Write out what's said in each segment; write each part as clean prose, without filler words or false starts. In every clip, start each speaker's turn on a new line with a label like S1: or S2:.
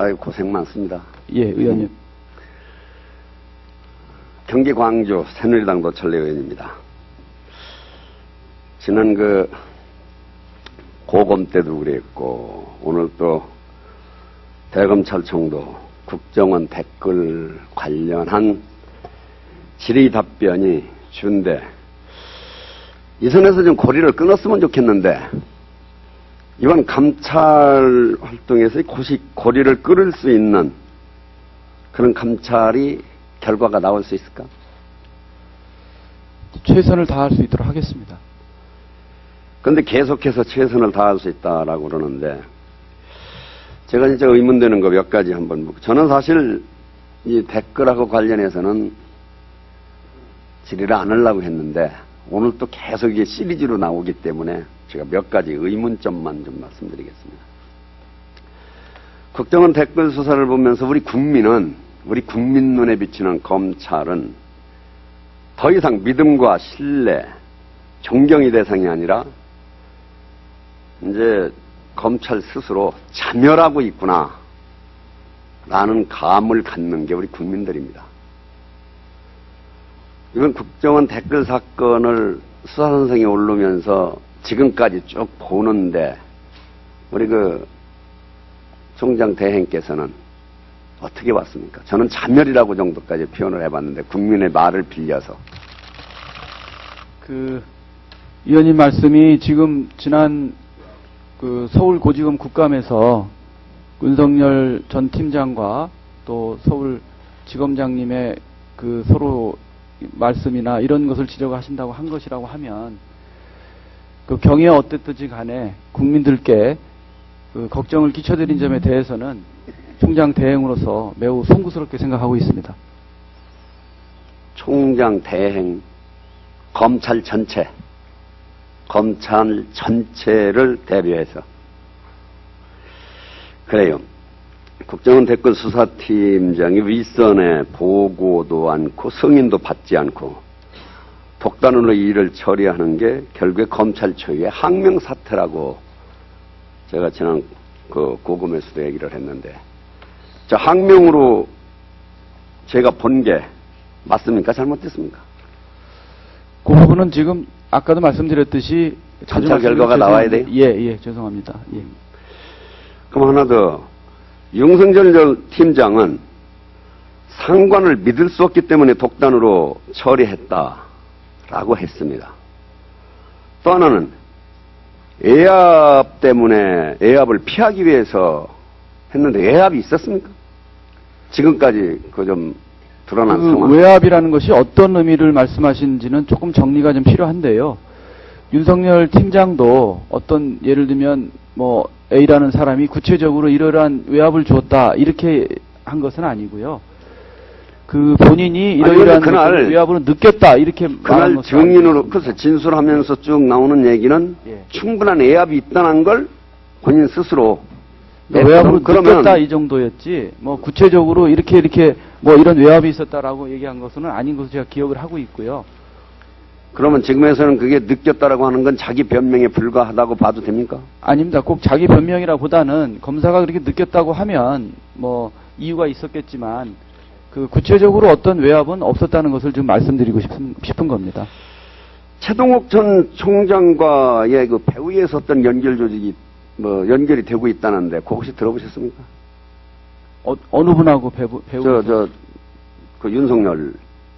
S1: 아유, 고생 많습니다.
S2: 예, 의원님.
S1: 경기 광주 새누리당 노철래 의원입니다. 지난 고검 때도 그랬고, 오늘 또 대검찰청도 국정원 댓글 관련한 질의 답변이 준데, 이 선에서 좀 고리를 끊었으면 좋겠는데, 이번 감찰 활동에서 고리를 끊을 수 있는 그런 감찰이 결과가 나올 수 있을까?
S2: 최선을 다할 수 있도록 하겠습니다.
S1: 그런데 계속해서 최선을 다할 수 있다라고 그러는데, 제가 진짜 의문되는 거 몇 가지 한번 묻고, 저는 사실 이 댓글하고 관련해서는 질의를 안 하려고 했는데, 오늘 또 계속 이게 시리즈로 나오기 때문에 제가 몇 가지 의문점만 좀 말씀드리겠습니다. 국정원 댓글 수사를 보면서 우리 국민 눈에 비치는 검찰은 더 이상 믿음과 신뢰, 존경의 대상이 아니라 이제 검찰 스스로 자멸하고 있구나 라는 감을 갖는 게 우리 국민들입니다. 이번 국정원 댓글 사건을 수사선상에 오르면서 지금까지 쭉 보는데, 우리 총장 대행께서는 어떻게 봤습니까? 저는 자멸이라고 정도까지 표현을 해봤는데, 국민의 말을 빌려서.
S2: 위원님 말씀이 지금 지난 서울고지검 국감에서 윤석열 전 팀장과 또 서울지검장님의 서로 말씀이나 이런 것을 지적하신다고 한 것이라고 하면, 경위에 어땠든지 간에 국민들께 걱정을 끼쳐드린 점에 대해서는 총장 대행으로서 매우 송구스럽게 생각하고 있습니다.
S1: 총장 대행, 검찰 전체를 대표해서. 그래요. 국정원 댓글 수사팀장이 윗선에 보고도 않고 승인도 받지 않고 독단으로 일을 처리하는 게 결국에 검찰 초유의 항명사태라고 제가 지난 고검에서도 얘기를 했는데, 저 항명으로 제가 본 게 맞습니까? 잘못됐습니까?
S2: 그 부분은 지금 아까도 말씀드렸듯이
S1: 감찰 결과가 나와야 돼요?
S2: 예, 죄송합니다. 예.
S1: 그럼 하나 더. 윤석열 팀장은 상관을 믿을 수 없기 때문에 독단으로 처리했다라고 했습니다. 또 하나는 애압 때문에 애압을 피하기 위해서 했는데 애압이 있었습니까? 지금까지 좀 드러난 상황.
S2: 외압이라는 것이 어떤 의미를 말씀하시는지는 조금 정리가 좀 필요한데요. 윤석열 팀장도 어떤 예를 들면 A라는 사람이 구체적으로 이러한 외압을 주었다 이렇게 한 것은 아니고요. 본인이 이러이러한 외압으로 느꼈다 이렇게 말한 것은
S1: 증인으로 그래서 진술하면서 쭉 나오는 얘기는 충분한 외압이 있다는 걸 본인 스스로
S2: 외압으로 느꼈다 이 정도였지 구체적으로 이렇게 이런 외압이 있었다라고 얘기한 것은 아닌 것으로 제가 기억을 하고 있고요.
S1: 그러면 지금에서는 그게 느꼈다라고 하는 건 자기 변명에 불과하다고 봐도 됩니까?
S2: 아닙니다. 꼭 자기 변명이라보다는 검사가 그렇게 느꼈다고 하면 이유가 있었겠지만 구체적으로 어떤 외압은 없었다는 것을 좀 말씀드리고 싶은 겁니다.
S1: 최동욱 전 총장과의 배후에서 어떤 연결 조직이 연결이 되고 있다는데 그거 혹시 들어보셨습니까?
S2: 어느 분하고 배후?
S1: 윤석열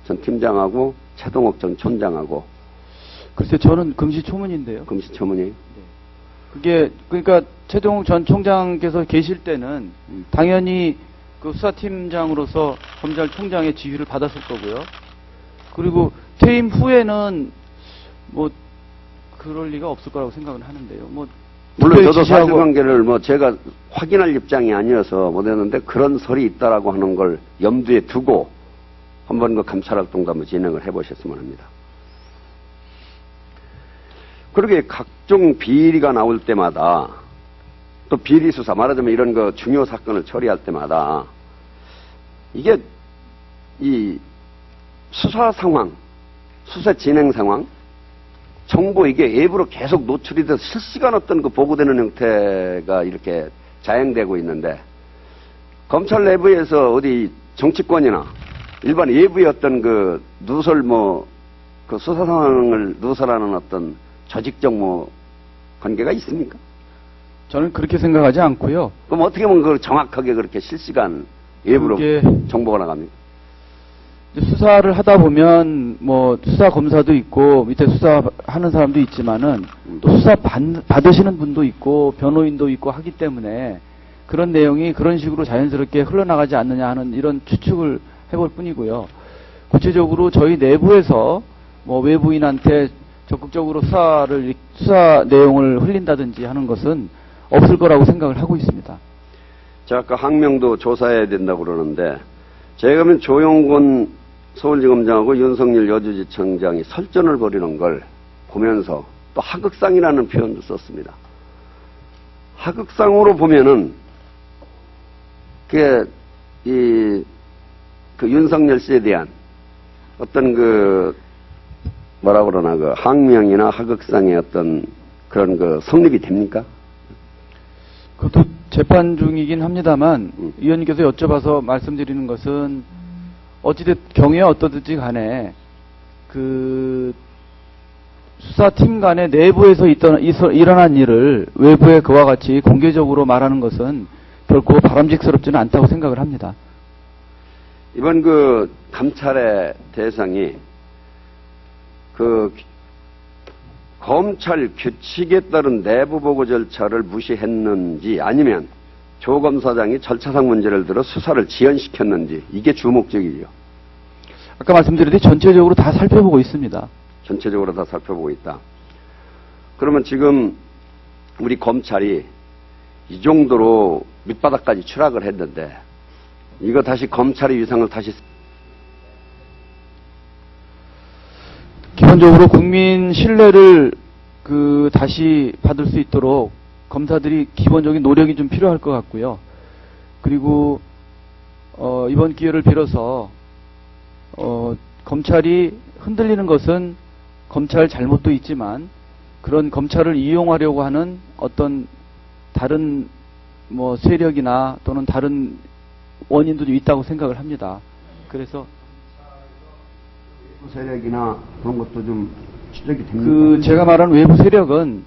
S1: 전 팀장하고 최동욱 전 촌장하고.
S2: 글쎄, 저는 금시초문인데요.
S1: 금시초문이? 네.
S2: 그러니까 최동욱 전 총장께서 계실 때는 당연히 수사팀장으로서 검찰총장의 지휘를 받았을 거고요. 그리고 퇴임 후에는 그럴 리가 없을 거라고 생각은 하는데요.
S1: 물론 저도 사실관계를 제가 확인할 입장이 아니어서 못했는데 그런 설이 있다라고 하는 걸 염두에 두고 한번 감찰활동도 한번 진행을 해보셨으면 합니다. 그러게 각종 비리가 나올 때마다 또 비리 수사, 말하자면 이런 중요 사건을 처리할 때마다 이게 이 수사 상황, 수사 진행 상황, 정보 이게 외부로 계속 노출이 돼서 실시간 어떤 보고되는 형태가 이렇게 자행되고 있는데 검찰 내부에서 어디 정치권이나 일반 외부의 어떤 그 누설 그 수사 상황을 누설하는 어떤 조직적 관계가 있습니까?
S2: 저는 그렇게 생각하지 않고요.
S1: 그럼 어떻게 보면 그걸 정확하게 그렇게 실시간 외부로 정보가 나갑니까?
S2: 수사를 하다 보면 수사 검사도 있고 밑에 수사하는 사람도 있지만은 또 수사 받으시는 분도 있고 변호인도 있고 하기 때문에 그런 내용이 그런 식으로 자연스럽게 흘러나가지 않느냐 하는 이런 추측을 해볼 뿐이고요. 구체적으로 저희 내부에서 외부인한테 적극적으로 수사 내용을 흘린다든지 하는 것은 없을 거라고 생각을 하고 있습니다.
S1: 자, 아까 항명도 조사해야 된다고 그러는데 제가 보면 조용곤 서울지검장하고 윤석열 여주지청장이 설전을 벌이는 걸 보면서 또 하극상이라는 표현도 썼습니다. 하극상으로 보면은 그 윤석열 씨에 대한 어떤 뭐라 그러나 항명이나 하극상의 어떤 그런 성립이 됩니까?
S2: 그것도 재판 중이긴 합니다만 의원님께서 여쭤봐서 말씀드리는 것은 어찌됐 경위에 어떠든지 간에 수사팀 간의 내부에서 일어난 일을 외부에 그와 같이 공개적으로 말하는 것은 결코 바람직스럽지는 않다고 생각을 합니다.
S1: 이번 감찰의 대상이 검찰 규칙에 따른 내부 보고 절차를 무시했는지 아니면 조 검사장이 절차상 문제를 들어 수사를 지연시켰는지 이게 주목적이죠.
S2: 아까 말씀드렸듯이 전체적으로 다 살펴보고 있습니다.
S1: 전체적으로 다 살펴보고 있다. 그러면 지금 우리 검찰이 이 정도로 밑바닥까지 추락을 했는데 이거 다시 검찰의 위상을 다시
S2: 기본적으로 국민 신뢰를 다시 받을 수 있도록 검사들이 기본적인 노력이 좀 필요할 것 같고요. 그리고 이번 기회를 빌어서 검찰이 흔들리는 것은 검찰 잘못도 있지만 그런 검찰을 이용하려고 하는 어떤 다른 세력이나 또는 다른 원인도 있다고 생각을 합니다. 그래서
S1: 외부 세력이나 그런 것도 좀 추적이 됩니까?
S2: 제가 말하는 외부 세력은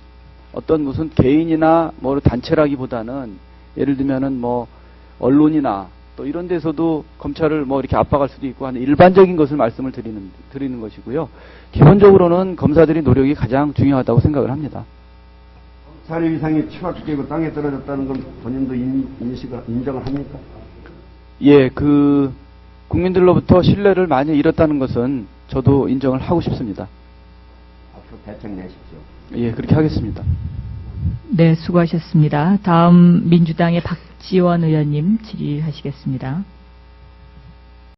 S2: 어떤 무슨 개인이나 단체라기보다는 예를 들면은 언론이나 또 이런 데서도 검찰을 이렇게 압박할 수도 있고 하는 일반적인 것을 말씀을 드리는 것이고요. 기본적으로는 검사들의 노력이 가장 중요하다고 생각을 합니다.
S1: 검찰의 위상이 추락되고 땅에 떨어졌다는 건 본인도 인정을 합니까?
S2: 예, 국민들로부터 신뢰를 많이 잃었다는 것은 저도 인정을 하고 싶습니다.
S1: 앞으로 대책 내십시오.
S2: 예, 그렇게 하겠습니다.
S3: 네, 수고하셨습니다. 다음 민주당의 박지원 의원님 질의하시겠습니다.